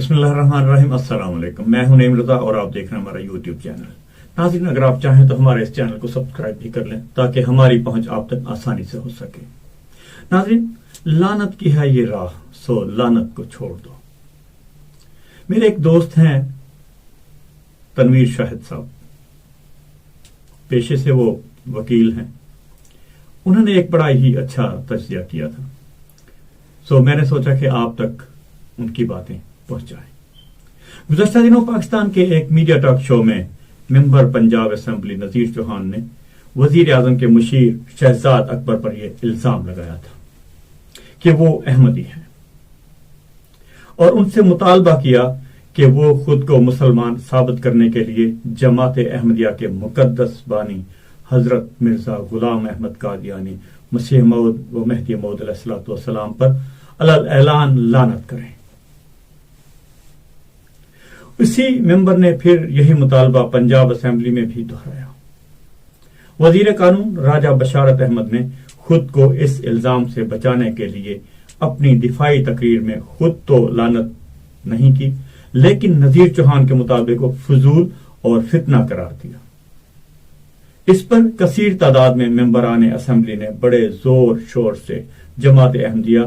بسم اللہ الرحمن الرحیم۔ السلام علیکم، میں ہوں نعیم رضا اور آپ دیکھ رہے ہیں ہمارا یوٹیوب چینل۔ ناظرین، اگر آپ چاہیں تو ہمارے اس چینل کو سبسکرائب بھی کر لیں تاکہ ہماری پہنچ آپ تک آسانی سے ہو سکے۔ ناظرین، لعنت کی ہے یہ راہ، سو لعنت کو چھوڑ دو۔ میرے ایک دوست ہیں تنویر شاہد صاحب، پیشے سے وہ وکیل ہیں۔ انہوں نے ایک بڑا ہی اچھا تجزیہ کیا تھا، سو میں نے سوچا کہ آپ تک ان کی باتیں پہنچائیں۔ گزشتہ دنوں پاکستان کے ایک میڈیا ٹاک شو میں ممبر پنجاب اسمبلی نذیر چوہان نے وزیر اعظم کے مشیر شہزاد اکبر پر یہ الزام لگایا تھا کہ وہ احمدی ہیں، اور ان سے مطالبہ کیا کہ وہ خود کو مسلمان ثابت کرنے کے لیے جماعت احمدیہ کے مقدس بانی حضرت مرزا غلام احمد قادیانی مسیح موعود و مہدی موعود علیہ السلام پر اعلان لعنت کریں۔ اسی ممبر نے پھر یہی مطالبہ پنجاب اسمبلی میں بھی دہرایا۔ وزیر قانون راجہ بشارت احمد نے خود کو اس الزام سے بچانے کے لیے اپنی دفاعی تقریر میں خود تو لعنت نہیں کی، لیکن نذیر چوہان کے مطابق وہ فضول اور فتنہ قرار دیا۔ اس پر کثیر تعداد میں ممبران اسمبلی نے بڑے زور شور سے جماعت احمدیہ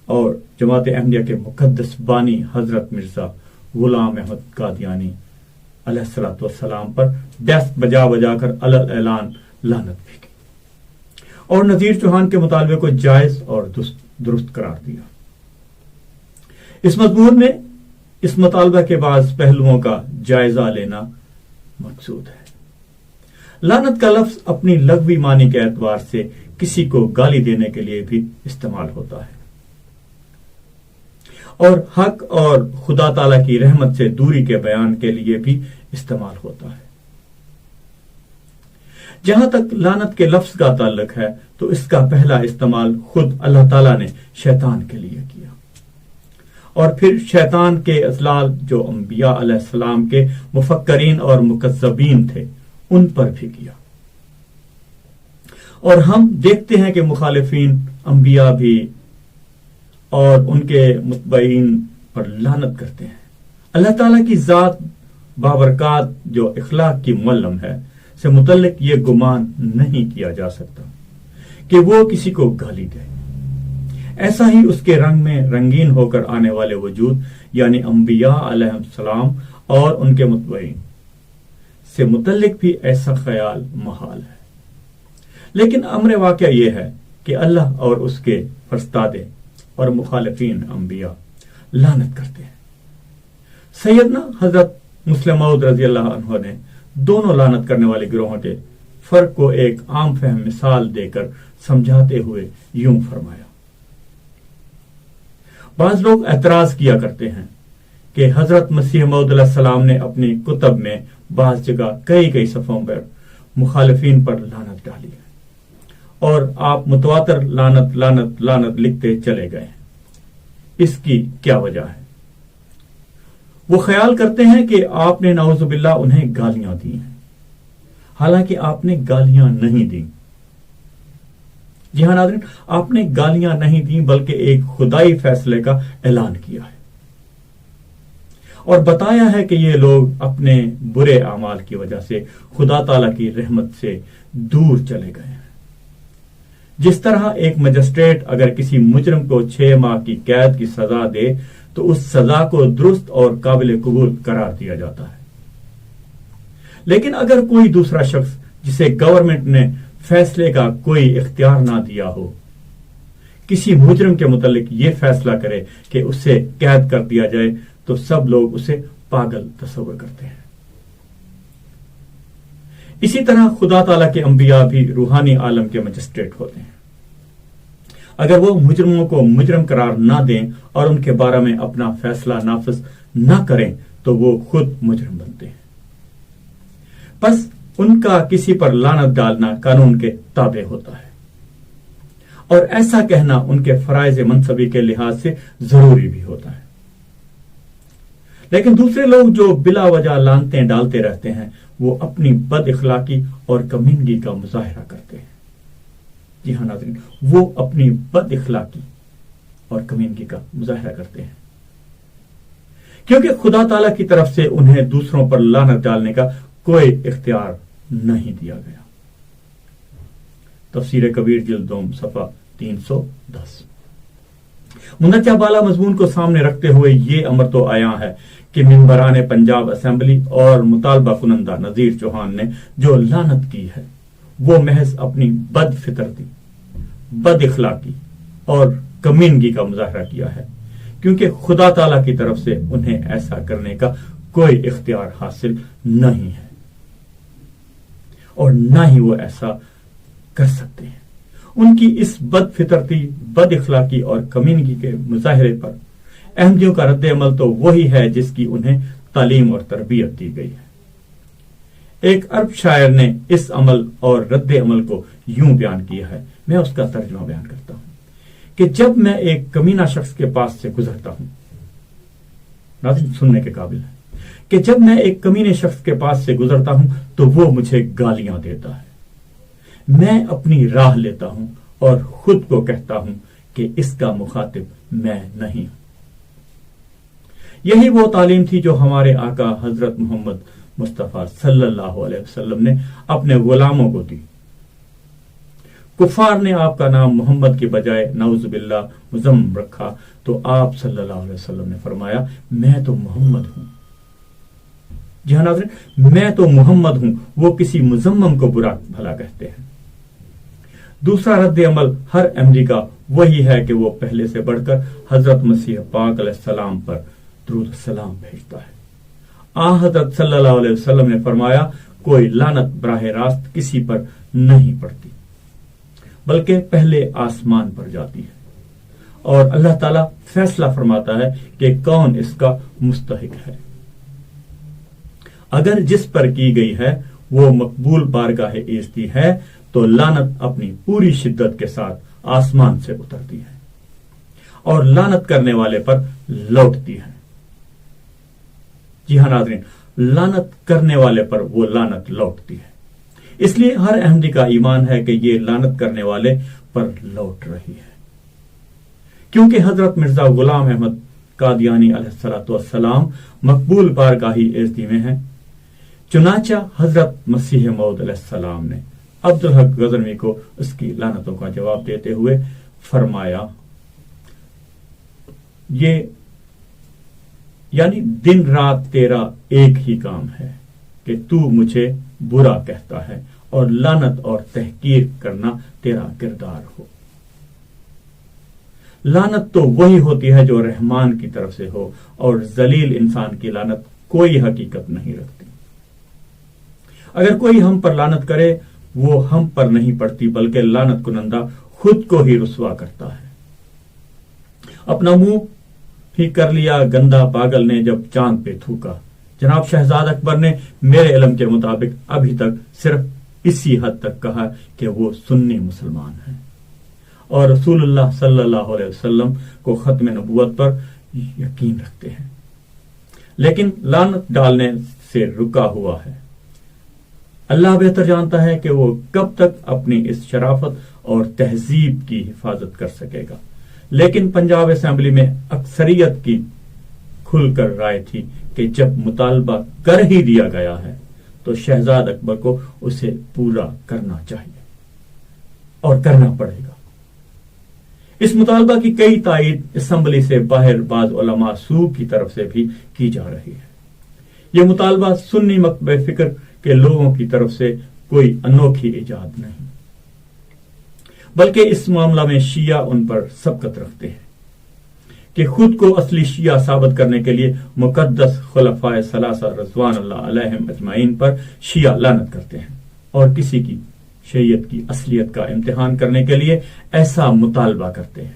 اور جماعت احمدیہ کے مقدس بانی حضرت مرزا غلام احمد قادیانی علیہ السلام پر ڈیسک بجا بجا کر اعلان لعنت بھی کی، اور نذیر چوہان کے مطالبے کو جائز اور درست قرار دیا۔ اس مضمون میں اس مطالبہ کے بعض پہلوؤں کا جائزہ لینا مقصود ہے۔ لعنت کا لفظ اپنی لغوی معنی کے اعتبار سے کسی کو گالی دینے کے لیے بھی استعمال ہوتا ہے، اور حق اور خدا تعالی کی رحمت سے دوری کے بیان کے لیے بھی استعمال ہوتا ہے۔ جہاں تک لعنت کے لفظ کا تعلق ہے تو اس کا پہلا استعمال خود اللہ تعالیٰ نے شیطان کے لیے کیا، اور پھر شیطان کے اضلال جو انبیاء علیہ السلام کے مفکرین اور مکذبین تھے ان پر بھی کیا۔ اور ہم دیکھتے ہیں کہ مخالفین انبیاء بھی اور ان کے متبعین پر لعنت کرتے ہیں۔ اللہ تعالیٰ کی ذات بابرکات جو اخلاق کی معلم ہے سے متعلق یہ گمان نہیں کیا جا سکتا کہ وہ کسی کو گالی دے۔ ایسا ہی اس کے رنگ میں رنگین ہو کر آنے والے وجود یعنی انبیاء علیہ السلام اور ان کے متبعین سے متعلق بھی ایسا خیال محال ہے۔ لیکن امر واقعہ یہ ہے کہ اللہ اور اس کے فرستادے اور مخالفین انبیاء لعنت کرتے ہیں۔ سیدنا حضرت مسلم موعود رضی اللہ عنہ نے دونوں لعنت کرنے والے گروہوں کے فرق کو ایک عام فہم مثال دے کر سمجھاتے ہوئے یوں فرمایا۔ بعض لوگ اعتراض کیا کرتے ہیں کہ حضرت مسیح موعود علیہ السلام نے اپنی کتب میں بعض جگہ کئی صفحوں پر مخالفین پر لعنت ڈالی ہے، اور آپ متواتر لعنت لعنت لعنت لکھتے چلے گئے۔ اس کی کیا وجہ ہے؟ وہ خیال کرتے ہیں کہ آپ نے نعوذ باللہ انہیں گالیاں دی ہیں، حالانکہ آپ نے گالیاں نہیں دی۔ جی ہاں ناظرین، آپ نے گالیاں نہیں دی بلکہ ایک خدائی فیصلے کا اعلان کیا ہے، اور بتایا ہے کہ یہ لوگ اپنے برے اعمال کی وجہ سے خدا تعالی کی رحمت سے دور چلے گئے ہیں۔ جس طرح ایک مجسٹریٹ اگر کسی مجرم کو 6 ماہ کی قید کی سزا دے تو اس سزا کو درست اور قابل قبول قرار دیا جاتا ہے، لیکن اگر کوئی دوسرا شخص جسے گورنمنٹ نے فیصلے کا کوئی اختیار نہ دیا ہو کسی مجرم کے متعلق یہ فیصلہ کرے کہ اسے قید کر دیا جائے تو سب لوگ اسے پاگل تصور کرتے ہیں۔ اسی طرح خدا تعالیٰ کے انبیاء بھی روحانی عالم کے مجسٹریٹ ہوتے ہیں۔ اگر وہ مجرموں کو مجرم قرار نہ دیں اور ان کے بارے میں اپنا فیصلہ نافذ نہ کریں تو وہ خود مجرم بنتے ہیں، پس ان کا کسی پر لعنت ڈالنا قانون کے تابع ہوتا ہے، اور ایسا کہنا ان کے فرائض منصبی کے لحاظ سے ضروری بھی ہوتا ہے۔ لیکن دوسرے لوگ جو بلا وجہ لعنتیں ڈالتے رہتے ہیں وہ اپنی بد اخلاقی اور کمینگی کا مظاہرہ کرتے ہیں۔ جی ہاں ناظرین، وہ اپنی بد اخلاقی اور کمینگی کا مظاہرہ کرتے ہیں۔ کیونکہ خدا تعالیٰ کی طرف سے انہیں دوسروں پر لعنت ڈالنے کا کوئی اختیار نہیں دیا گیا۔ تفسیر کبیر جلد 2 صفحہ 310۔ منچہ بالا مضمون کو سامنے رکھتے ہوئے یہ امر تو آیا ہے کہ ممبران پنجاب اسمبلی اور مطالبہ کنندہ نذیر چوہان نے جو لعنت کی ہے وہ محض اپنی بد فطرتی، بد اخلاقی اور کمینگی کا مظاہرہ کیا ہے، کیونکہ خدا تعالیٰ کی طرف سے انہیں ایسا کرنے کا کوئی اختیار حاصل نہیں ہے اور نہ ہی وہ ایسا کر سکتے ہیں۔ ان کی اس بد فطرتی، بد اخلاقی اور کمینگی کے مظاہرے پر احمدیوں کا رد عمل تو وہی ہے جس کی انہیں تعلیم اور تربیت دی گئی ہے۔ ایک عرب شاعر نے اس عمل اور رد عمل کو یوں بیان کیا ہے، میں اس کا ترجمہ بیان کرتا ہوں کہ جب میں ایک کمینہ شخص کے پاس سے گزرتا ہوں، ناظرین سننے کے قابل ہے کہ جب میں ایک کمینے شخص کے پاس سے گزرتا ہوں تو وہ مجھے گالیاں دیتا ہے، میں اپنی راہ لیتا ہوں اور خود کو کہتا ہوں کہ اس کا مخاطب میں نہیں ہوں۔ یہی وہ تعلیم تھی جو ہمارے آقا حضرت محمد مصطفیٰ صلی اللہ علیہ وسلم نے اپنے غلاموں کو دی۔ کفار نے آپ کا نام محمد کے بجائے نعوذ باللہ مزم رکھا تو آپ صلی اللہ علیہ وسلم نے فرمایا میں تو محمد ہوں۔ جی ہاں ناظرین، میں تو محمد ہوں، وہ کسی مزمم کو برا بھلا کہتے ہیں۔ دوسرا رد عمل ہر احمدی کا وہی ہے کہ وہ پہلے سے بڑھ کر حضرت مسیح پاک علیہ السلام پر درود السلام بھیجتا ہے۔ حضرت صلی اللہ علیہ وسلم نے فرمایا کوئی لعنت براہ راست کسی پر نہیں پڑتی بلکہ پہلے آسمان پر جاتی ہے اور اللہ تعالیٰ فیصلہ فرماتا ہے کہ کون اس کا مستحق ہے۔ اگر جس پر کی گئی ہے وہ مقبول بارگاہ ایزدی ہے تو لعنت اپنی پوری شدت کے ساتھ آسمان سے اترتی ہے اور لعنت کرنے والے پر لوٹتی ہے۔ جی ہاں ناظرین، لعنت کرنے والے پر وہ لعنت لوٹتی ہے، اس لیے ہر احمدی کا ایمان ہے کہ یہ لعنت کرنے والے پر لوٹ رہی ہے، کیونکہ حضرت مرزا غلام احمد قادیانی علیہ السلام مقبول بارگاہی ایزدی میں ہیں۔ چنانچہ حضرت مسیح موعود علیہ السلام نے عبدالحق غزنوی کو اس کی لعنتوں کا جواب دیتے ہوئے فرمایا، یہ یعنی دن رات تیرا ایک ہی کام ہے کہ تو مجھے برا کہتا ہے اور لعنت اور تحقیر کرنا تیرا کردار ہو۔ لعنت تو وہی ہوتی ہے جو رحمان کی طرف سے ہو اور ذلیل انسان کی لعنت کوئی حقیقت نہیں رکھتی۔ اگر کوئی ہم پر لعنت کرے وہ ہم پر نہیں پڑتی بلکہ لعنت کنندہ خود کو ہی رسوا کرتا ہے۔ اپنا منہ ہی کر لیا گندا پاگل نے جب چاند پہ تھوکا۔ جناب شہزاد اکبر نے میرے علم کے مطابق ابھی تک صرف اسی حد تک کہا کہ وہ سنی مسلمان ہیں اور رسول اللہ صلی اللہ علیہ وسلم کو ختم نبوت پر یقین رکھتے ہیں، لیکن لعنت ڈالنے سے رکا ہوا ہے۔ اللہ بہتر جانتا ہے کہ وہ کب تک اپنی اس شرافت اور تہذیب کی حفاظت کر سکے گا، لیکن پنجاب اسمبلی میں اکثریت کی کھل کر رائے تھی کہ جب مطالبہ کر ہی دیا گیا ہے تو شہزاد اکبر کو اسے پورا کرنا چاہیے اور کرنا پڑے گا۔ اس مطالبہ کی کئی تائید اسمبلی سے باہر بعض علماء سو کی طرف سے بھی کی جا رہی ہے۔ یہ مطالبہ سنی مکتب فکر کے لوگوں کی طرف سے کوئی انوکھی ایجاد نہیں، بلکہ اس معاملہ میں شیعہ ان پر سبقت رکھتے ہیں کہ خود کو اصلی شیعہ ثابت کرنے کے لیے مقدس خلفائے ثلاثہ رضوان اللہ علیہم اجمعین پر شیعہ لعنت کرتے ہیں اور کسی کی شیعت کی اصلیت کا امتحان کرنے کے لیے ایسا مطالبہ کرتے ہیں۔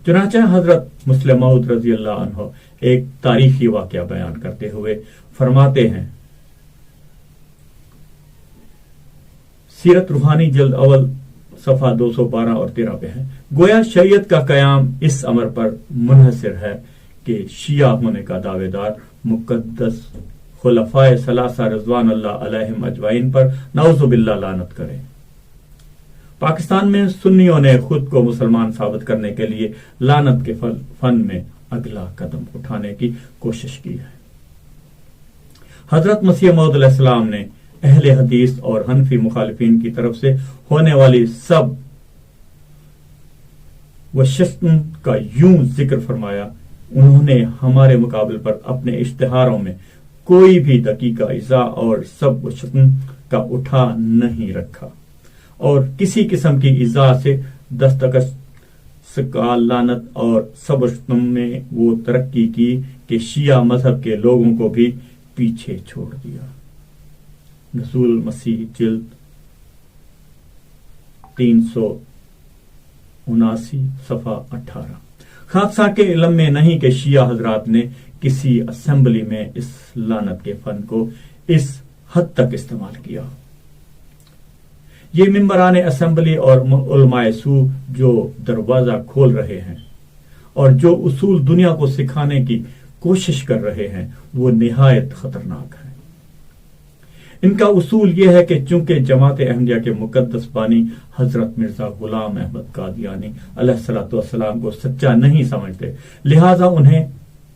چنانچہ حضرت مسلم موعود رضی اللہ عنہ ایک تاریخی واقعہ بیان کرتے ہوئے فرماتے ہیں، سیرت روحانی جلد اول صفحہ 212 اور 13 پہ ہے، گویا شریعت کا قیام اس امر پر منحصر ہے کہ شیعہ ہونے کا دعوے دار مقدس خلفائے ثلاثہ رضوان اللہ علیہم اجمعین پر نعوذ باللہ لعنت کرے۔ پاکستان میں سنیوں نے خود کو مسلمان ثابت کرنے کے لیے لعنت کے فن میں اگلا قدم اٹھانے کی کوشش کی ہے۔ حضرت مسیح موعود علیہ السلام نے اہل حدیث اور حنفی مخالفین کی طرف سے ہونے والی سب وششن کا یوں ذکر فرمایا، انہوں نے ہمارے مقابل پر اپنے اشتہاروں میں کوئی بھی دقیقہ ایذا اور سب وششن کا اٹھا نہیں رکھا، اور کسی قسم کی ایذا سے دستکش سکال لعنت اور سب وششن میں وہ ترقی کی کہ شیعہ مذہب کے لوگوں کو بھی پیچھے چھوڑ دیا۔ نزول مسیح جلد 379 صفحہ 18۔ خاصا کے علم میں نہیں کہ شیعہ حضرات نے کسی اسمبلی میں اس لعنت کے فن کو اس حد تک استعمال کیا۔ یہ ممبران اسمبلی اور علماء سو جو دروازہ کھول رہے ہیں اور جو اصول دنیا کو سکھانے کی کوشش کر رہے ہیں وہ نہایت خطرناک ہے۔ ان کا اصول یہ ہے کہ چونکہ جماعت احمدیہ کے مقدس بانی حضرت مرزا غلام احمد قادیانی علیہ الصلوۃ والسلام کو سچا نہیں سمجھتے، لہذا انہیں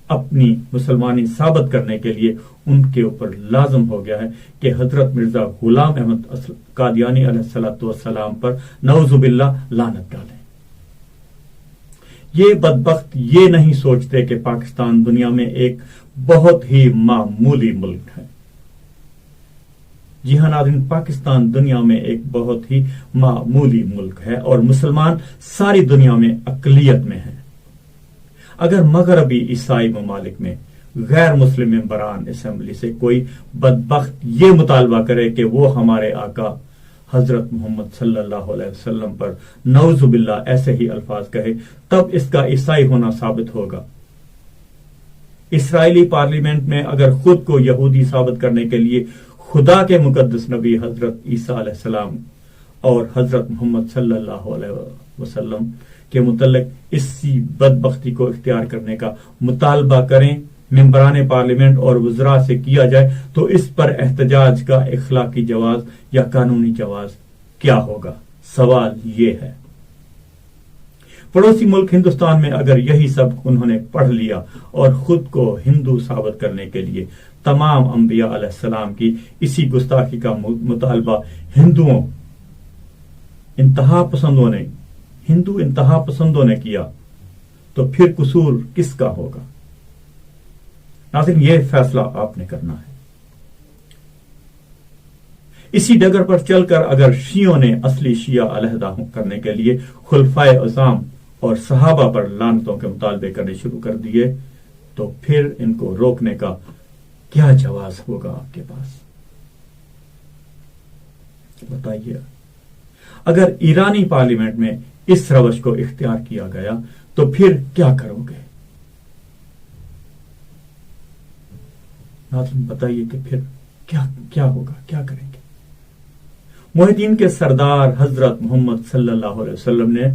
اپنی مسلمانی ثابت کرنے کے لیے ان کے اوپر لازم ہو گیا ہے کہ حضرت مرزا غلام احمد قادیانی علیہ الصلوۃ والسلام پر نعوذ باللہ لعنت ڈالیں۔ یہ بدبخت یہ نہیں سوچتے کہ پاکستان دنیا میں ایک بہت ہی معمولی ملک ہے۔ جی ہاں ناظرین، پاکستان دنیا میں ایک بہت ہی معمولی ملک ہے اور مسلمان ساری دنیا میں اقلیت میں ہیں۔ اگر مغربی عیسائی ممالک میں غیر مسلم ممبران اسمبلی سے کوئی بدبخت یہ مطالبہ کرے کہ وہ ہمارے آقا حضرت محمد صلی اللہ علیہ وسلم پر نعوذ باللہ ایسے ہی الفاظ کہے، تب اس کا عیسائی ہونا ثابت ہوگا۔ اسرائیلی پارلیمنٹ میں اگر خود کو یہودی ثابت کرنے کے لیے خدا کے مقدس نبی حضرت عیسیٰ علیہ السلام اور حضرت محمد صلی اللہ علیہ وسلم کے متعلق اسی بدبختی کو اختیار کرنے کا مطالبہ کریں، ممبران پارلیمنٹ اور وزراء سے کیا جائے، تو اس پر احتجاج کا اخلاقی جواز یا قانونی جواز کیا ہوگا؟ سوال یہ ہے۔ پڑوسی ملک ہندوستان میں اگر یہی سب انہوں نے پڑھ لیا اور خود کو ہندو ثابت کرنے کے لیے تمام انبیاء علیہ السلام کی اسی گستاخی کا مطالبہ ہندو انتہا پسندوں نے کیا، تو پھر قصور کس کا ہوگا؟ ناظرین، یہ فیصلہ آپ نے کرنا ہے۔ اسی ڈگر پر چل کر اگر شیعوں نے اصلی شیعہ علیحدہ کرنے کے لیے خلفائے اعظام اور صحابہ پر لعنتوں کے مطالبے کرنے شروع کر دیے، تو پھر ان کو روکنے کا کیا جواز ہوگا آپ کے پاس؟ بتائیے۔ اگر ایرانی پارلیمنٹ میں اس روش کو اختیار کیا گیا تو پھر کیا کرو گے؟ ناظرین بتائیے کہ پھر کیا ہوگا، کیا کریں گے؟ محدثین کے سردار حضرت محمد صلی اللہ علیہ وسلم نے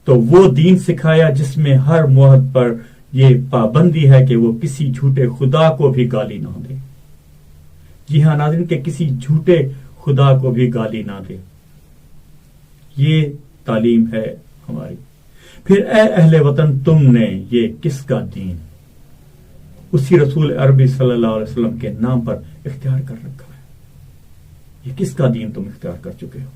تو وہ دین سکھایا جس میں ہر موحد پر یہ پابندی ہے کہ وہ کسی جھوٹے خدا کو بھی گالی نہ دے۔ جی ہاں ناظرین، کہ کسی جھوٹے خدا کو بھی گالی نہ دے، یہ تعلیم ہے ہماری۔ پھر اے اہل وطن، تم نے یہ کس کا دین اسی رسول عربی صلی اللہ علیہ وسلم کے نام پر اختیار کر رکھا ہے؟ یہ کس کا دین تم اختیار کر چکے ہو؟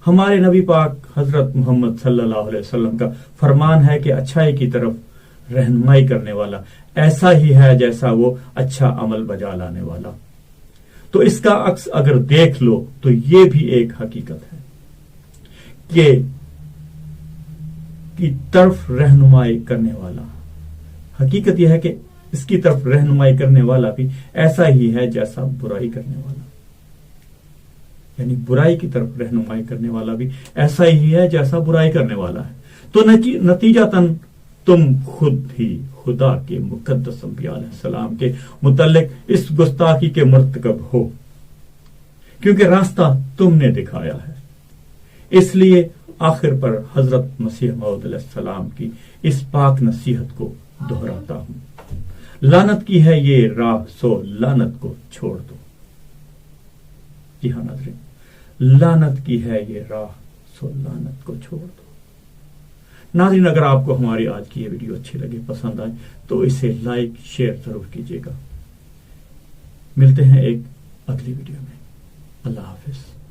ہمارے نبی پاک حضرت محمد صلی اللہ علیہ وسلم کا فرمان ہے کہ اچھائی کی طرف رہنمائی کرنے والا ایسا ہی ہے جیسا وہ اچھا عمل بجا لانے والا۔ تو اس کا عکس اگر دیکھ لو تو یہ بھی ایک حقیقت ہے کہ کی طرف رہنمائی کرنے والا، حقیقت یہ ہے کہ اس کی طرف رہنمائی کرنے والا بھی ایسا ہی ہے جیسا برائی کرنے والا، یعنی برائی کی طرف رہنمائی کرنے والا بھی ایسا ہی ہے جیسا برائی کرنے والا ہے۔ تو نتیجتاً تم خود ہی خدا کے مقدس انبیاء علیہ السلام کے متعلق اس گستاخی کے مرتکب ہو، کیونکہ راستہ تم نے دکھایا ہے۔ اس لیے آخر پر حضرت مسیح موعود علیہ السلام کی اس پاک نصیحت کو دہراتا ہوں، لعنت کی ہے یہ راہ سو لعنت کو چھوڑ دو۔ جی ہاں ناظرین، لعنت کی ہے یہ راہ سو لعنت کو چھوڑ دو۔ ناظرین، اگر آپ کو ہماری آج کی یہ ویڈیو اچھی لگے، پسند آئے، تو اسے لائک شیئر ضرور کیجیے گا۔ ملتے ہیں ایک اگلی ویڈیو میں۔ اللہ حافظ۔